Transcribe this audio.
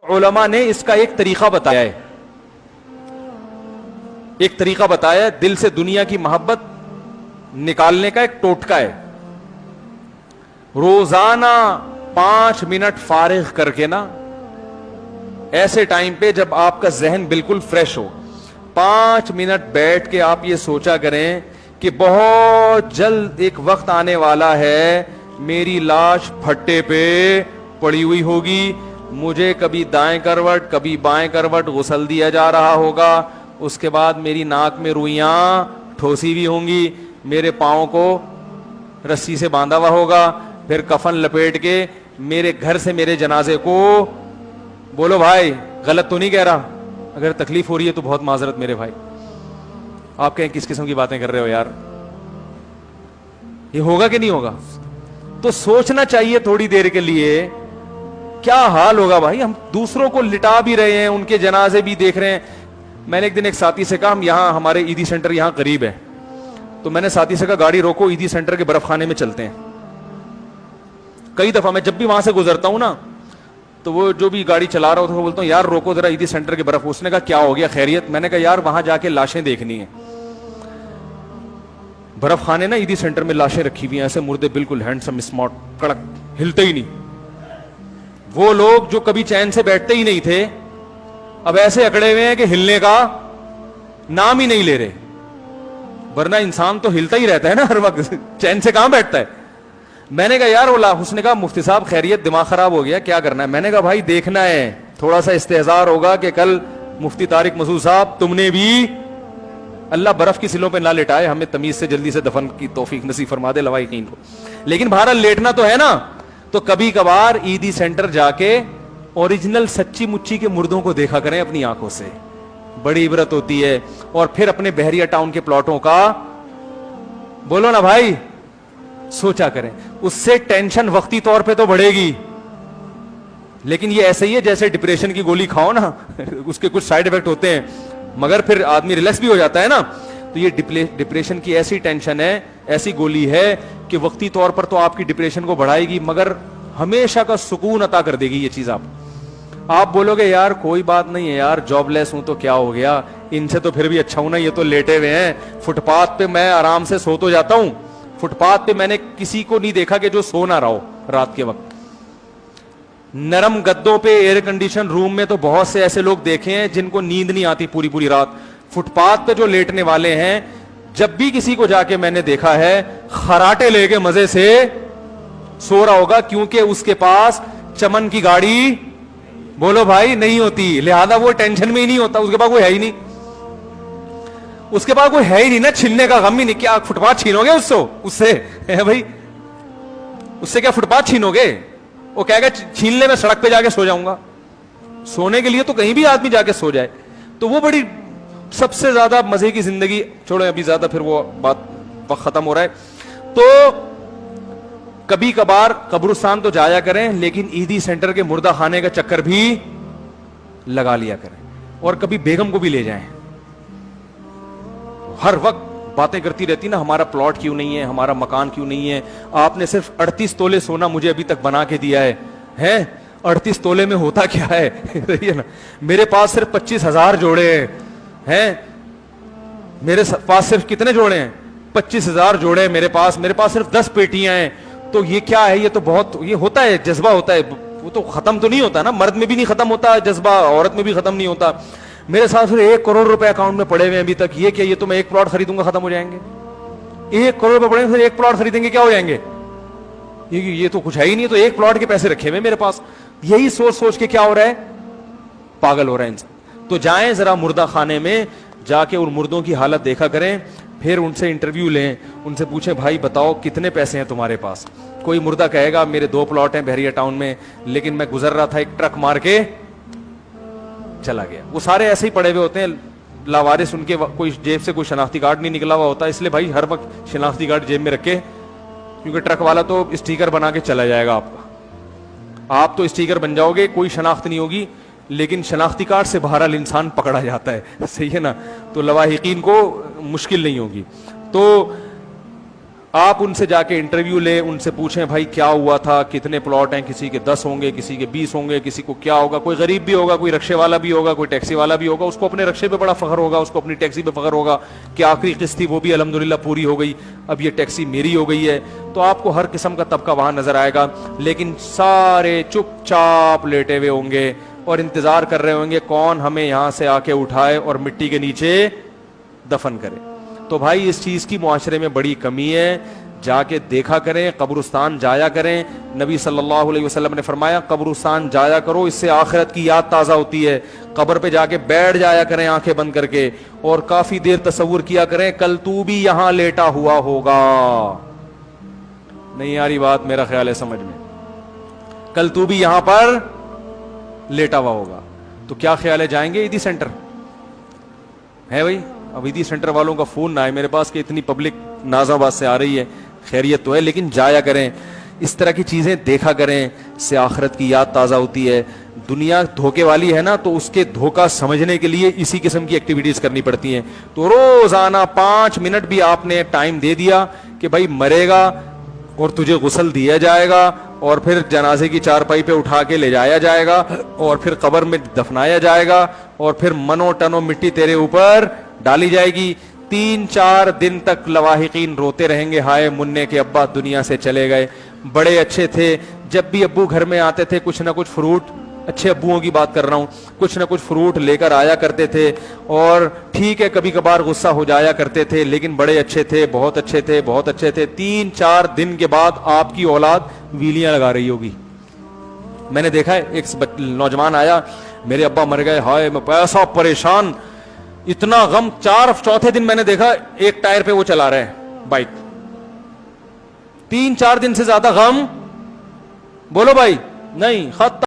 علماء نے اس کا ایک طریقہ بتایا ہے، ایک طریقہ بتایا ہے دل سے دنیا کی محبت نکالنے کا، ایک ٹوٹکا ہے. روزانہ 5 منٹ فارغ کر کے نا، ایسے ٹائم پہ جب آپ کا ذہن بالکل فریش ہو، 5 منٹ بیٹھ کے آپ یہ سوچا کریں کہ بہت جلد ایک وقت آنے والا ہے میری لاش پھٹے پہ پڑی ہوئی ہوگی، مجھے کبھی دائیں کروٹ کبھی بائیں کروٹ غسل دیا جا رہا ہوگا، اس کے بعد میری ناک میں روئیاں ٹھوسی بھی ہوں گی، میرے پاؤں کو رسی سے باندھا ہوا ہوگا، پھر کفن لپیٹ کے میرے گھر سے میرے جنازے کو، بولو بھائی غلط تو نہیں کہہ رہا؟ اگر تکلیف ہو رہی ہے تو بہت معذرت میرے بھائی. آپ کہیں کس قسم کی باتیں کر رہے ہو یار، یہ ہوگا کہ نہیں ہوگا؟ تو سوچنا چاہیے تھوڑی دیر کے لیے کیا حال ہوگا بھائی. ہم دوسروں کو لٹا بھی رہے ہیں، ان کے جنازے بھی دیکھ رہے ہیں. میں نے ایک دن ایک ساتھی سے کہا، ہم یہاں ہمارے عیدی سینٹر یہاں قریب ہے، تو میں نے ساتھی سے کہا گاڑی روکو، عیدی سینٹر کے برف خانے میں چلتے ہیں. کئی دفعہ میں جب بھی وہاں سے گزرتا ہوں نا، تو وہ جو بھی گاڑی چلا رہا ہوتا ہے بولتا ہوں یار روکو ذرا عیدی سینٹر کے برف. اس نے کہا کیا ہو گیا خیریت؟ میں نے کہا یار وہاں جا کے لاشیں دیکھنی ہیں. برف خانے نا عیدی سینٹر میں لاشیں رکھی ہوئی ہیں، ایسے مردے بالکل ہینڈسم اسمارٹ کڑک، ہلتے ہی نہیں. وہ لوگ جو کبھی چین سے بیٹھتے ہی نہیں تھے اب ایسے اکڑے ہوئے ہیں کہ ہلنے کا نام ہی نہیں لے رہے. ورنہ انسان تو ہلتا ہی رہتا ہے نا ہر وقت، چین سے کہاں بیٹھتا ہے. میں نے کہا یار اس نے کہا مفتی صاحب خیریت دماغ خراب ہو گیا کیا کرنا ہے؟ میں نے کہا بھائی دیکھنا ہے، تھوڑا سا استحضار ہوگا کہ کل مفتی طارق مسعود صاحب تم نے بھی، اللہ برف کی سلوں پہ نہ لٹائے، ہمیں تمیز سے جلدی سے دفن کی توفیق نصیب فرما دے لواحقین کو. لیکن بہرحال لیٹنا تو ہے نا. تو کبھی کبھار عیدی سینٹر جا کے اوریجنل سچی مچی کے مردوں کو دیکھا کریں اپنی آنکھوں سے، بڑی عبرت ہوتی ہے. اور پھر اپنے بحریہ ٹاؤن کے پلاٹوں کا بولو نا بھائی سوچا کریں. اس سے ٹینشن وقتی طور پہ تو بڑھے گی، لیکن یہ ایسے ہی ہے جیسے ڈپریشن کی گولی کھاؤ نا اس کے کچھ سائیڈ ایفیکٹ ہوتے ہیں، مگر پھر آدمی ریلیکس بھی ہو جاتا ہے نا. تو یہ ڈپریشن کی ایسی ٹینشن ہے، ایسی گولی ہے کہ وقتی طور پر تو آپ کی ڈپریشن کو بڑھائے گی مگر ہمیشہ کا سکون عطا کر دے گی یہ چیز. آپ بولو گے یار کوئی بات نہیں ہے یار، جاب لیس ہوں تو کیا ہو گیا، ان سے تو پھر بھی اچھا ہوں نا، یہ تو لیٹے ہوئے ہیں فٹ پاتھ پہ، میں آرام سے سو تو جاتا ہوں. فٹ پاتھ پہ میں نے کسی کو نہیں دیکھا کہ جو سو نہ رہا ہو رات کے وقت. نرم گدوں پہ ایئر کنڈیشن روم میں تو بہت سے ایسے لوگ دیکھے ہیں جن کو نیند نہیں آتی پوری پوری رات. فٹ پاتھ پہ جو لیٹنے والے ہیں، جب بھی کسی کو جا کے میں نے دیکھا ہے خراٹے لے کے مزے سے سو رہا ہوگا، کیونکہ اس کے پاس چمن کی گاڑی بولو بھائی نہیں ہوتی، لہذا وہ ٹینشن میں ہی نہیں ہوتا. اس کے پاس کوئی ہے ہی نہیں، اس کے پاس کوئی ہے ہی نہیں نا، چھیننے کا غم ہی نہیں. کیا فٹ پاتھ چھینو گے اس سے بھائی اس سے کیا فٹ پاتھ چھینو گے؟ وہ کہے گا چھین لے میں سڑک پہ جا کے سو جاؤں گا. سونے کے لیے تو کہیں بھی آدمی جا کے سو جائے. تو وہ بڑی سب سے زیادہ مزے کی زندگی. چھوڑے ابھی زیادہ پھر وہ بات وقت ختم ہو رہا ہے. تو کبھی کبھار قبرستان تو جایا کریں، لیکن عیدی سینٹر کے مردہ خانے کا چکر بھی لگا لیا کریں. اور کبھی بیگم کو بھی لے جائیں. ہر وقت باتیں کرتی رہتی نا ہمارا پلاٹ کیوں نہیں ہے، ہمارا مکان کیوں نہیں ہے. آپ نے صرف 38 تولے سونا مجھے ابھی تک بنا کے دیا ہے 38 تولے میں ہوتا کیا ہے نا. میرے پاس صرف 25,000 جوڑے ہیں. میرے پاس صرف کتنے جوڑے ہیں؟ 25,000 جوڑے میرے پاس صرف 10 پیٹیاں ہیں. تو یہ کیا ہے؟ یہ تو بہت یہ ہوتا ہے، جذبہ ہوتا ہے، وہ تو ختم تو نہیں ہوتا نا. مرد میں بھی نہیں ختم ہوتا جذبہ، عورت میں بھی ختم نہیں ہوتا. میرے ساتھ پھر 1 کروڑ روپے اکاؤنٹ میں پڑے ہوئے ہیں ابھی تک. یہ کیا؟ یہ تو میں 1 پلاٹ خریدوں گا ختم ہو جائیں گے. 1 کروڑ روپے پڑے پھر 1 پلاٹ خریدیں گے کیا ہو جائیں گے؟ یہ تو کچھ ہے ہی نہیں. تو 1 پلاٹ کے پیسے رکھے ہوئے میرے پاس. یہی سوچ کے کیا ہو رہا ہے؟ پاگل ہو رہا ہے انسان. تو جائیں ذرا مردہ خانے میں جا کے ان مردوں کی حالت دیکھا کریں، پھر ان سے انٹرویو لیں، ان سے پوچھیں بھائی بتاؤ کتنے پیسے ہیں تمہارے پاس. کوئی مردہ کہے گا میرے 2 پلاٹ ہیں بحریہ ٹاؤن میں، لیکن میں گزر رہا تھا ایک ٹرک مار کے چلا گیا. وہ سارے ایسے ہی پڑے ہوئے ہوتے ہیں لاوارث، ان کے کوئی جیب سے کوئی شناختی کارڈ نہیں نکلا ہوا ہوتا. اس لیے بھائی ہر وقت شناختی کارڈ جیب میں رکھے، کیونکہ ٹرک والا تو اسٹیکر بنا کے چلا جائے گا آپ کا. آپ تو اسٹیکر بن جاؤ گے، کوئی شناخت نہیں ہوگی، لیکن شناختی کارڈ سے بہرحال انسان پکڑا جاتا ہے. صحیح ہے نا؟ تو لواحقین کو مشکل نہیں ہوگی. تو آپ ان سے جا کے انٹرویو لیں, ان سے پوچھیں بھائی کیا ہوا تھا, کتنے پلاٹ ہیں, کسی کے 10 ہوں گے, کسی کے 20 ہوں گے, کسی کو کیا ہوگا, کوئی غریب بھی ہوگا, کوئی رکشے والا بھی ہوگا, کوئی ٹیکسی والا بھی ہوگا, اس کو اپنے رکشے پہ بڑا فخر ہوگا, اس کو اپنی ٹیکسی پہ فخر ہوگا کہ آخری قسط تھی وہ بھی الحمدللہ پوری ہو گئی, اب یہ ٹیکسی میری ہو گئی ہے. تو آپ کو ہر قسم کا طبقہ وہاں نظر آئے گا, لیکن سارے چپ چاپ لیٹے ہوئے ہوں گے اور انتظار کر رہے ہوں گے کون ہمیں یہاں سے آ کے اٹھائے اور مٹی کے نیچے دفن کرے. تو بھائی اس چیز کی معاشرے میں بڑی کمی ہے, جا کے دیکھا کریں, قبرستان جایا کریں. نبی صلی اللہ علیہ وسلم نے فرمایا قبرستان جایا کرو, اس سے آخرت کی یاد تازہ ہوتی ہے. قبر پہ جا کے بیٹھ جایا کریں آنکھیں بند کر کے, اور کافی دیر تصور کیا کریں کل تو بھی یہاں لیٹا ہوا ہوگا. نہیں آ رہی بات میرا خیال ہے سمجھ میں, کل تو بھی یہاں پر لیٹا ہوا ہوگا. تو کیا خیال ہے, جائیں گے عیدی سینٹر ہے بھائی؟ اب عیدی سینٹر والوں کا فون نہ آئے میرے پاس کہ اتنی پبلک ناز آباد سے آ رہی ہے, خیریت تو ہے, لیکن جایا کریں, اس طرح کی چیزیں دیکھا کریں, اس سے آخرت کی یاد تازہ ہوتی ہے. دنیا دھوکے والی ہے نا, تو اس کے دھوکہ سمجھنے کے لیے اسی قسم کی ایکٹیویٹیز کرنی پڑتی ہیں. تو روزانہ 5 منٹ بھی آپ نے ٹائم دے دیا کہ بھائی مرے گا اور تجھے غسل دیا جائے گا, اور پھر جنازے کی چارپائی پہ اٹھا کے لے جایا جائے گا, اور پھر قبر میں دفنایا جائے گا, اور پھر منو ٹنو مٹی تیرے اوپر ڈالی جائے گی. 3-4 دن تک لواحقین روتے رہیں گے, ہائے مننے کے ابا دنیا سے چلے گئے, بڑے اچھے تھے, جب بھی ابو گھر میں آتے تھے کچھ نہ کچھ فروٹ, اچھے ابوؤں کی بات کر رہا ہوں, کچھ نہ کچھ فروٹ لے کر آیا کرتے تھے, اور ٹھیک ہے کبھی کبھار غصہ ہو جایا کرتے تھے, لیکن بڑے اچھے تھے, بہت اچھے تھے, بہت اچھے تھے. 3-4 دن کے بعد آپ کی اولاد ویلیاں لگا رہی ہوگی. میں نے دیکھا ہے ایک نوجوان آیا, میرے ابا مر گئے, ہائے میں ایسا پریشان, اتنا غم. 4 دن میں نے دیکھا ایک ٹائر پہ وہ چلا رہے ہیں بائک, 3-4 دن سے زیادہ غم بولو بھائی نہیں, ختم.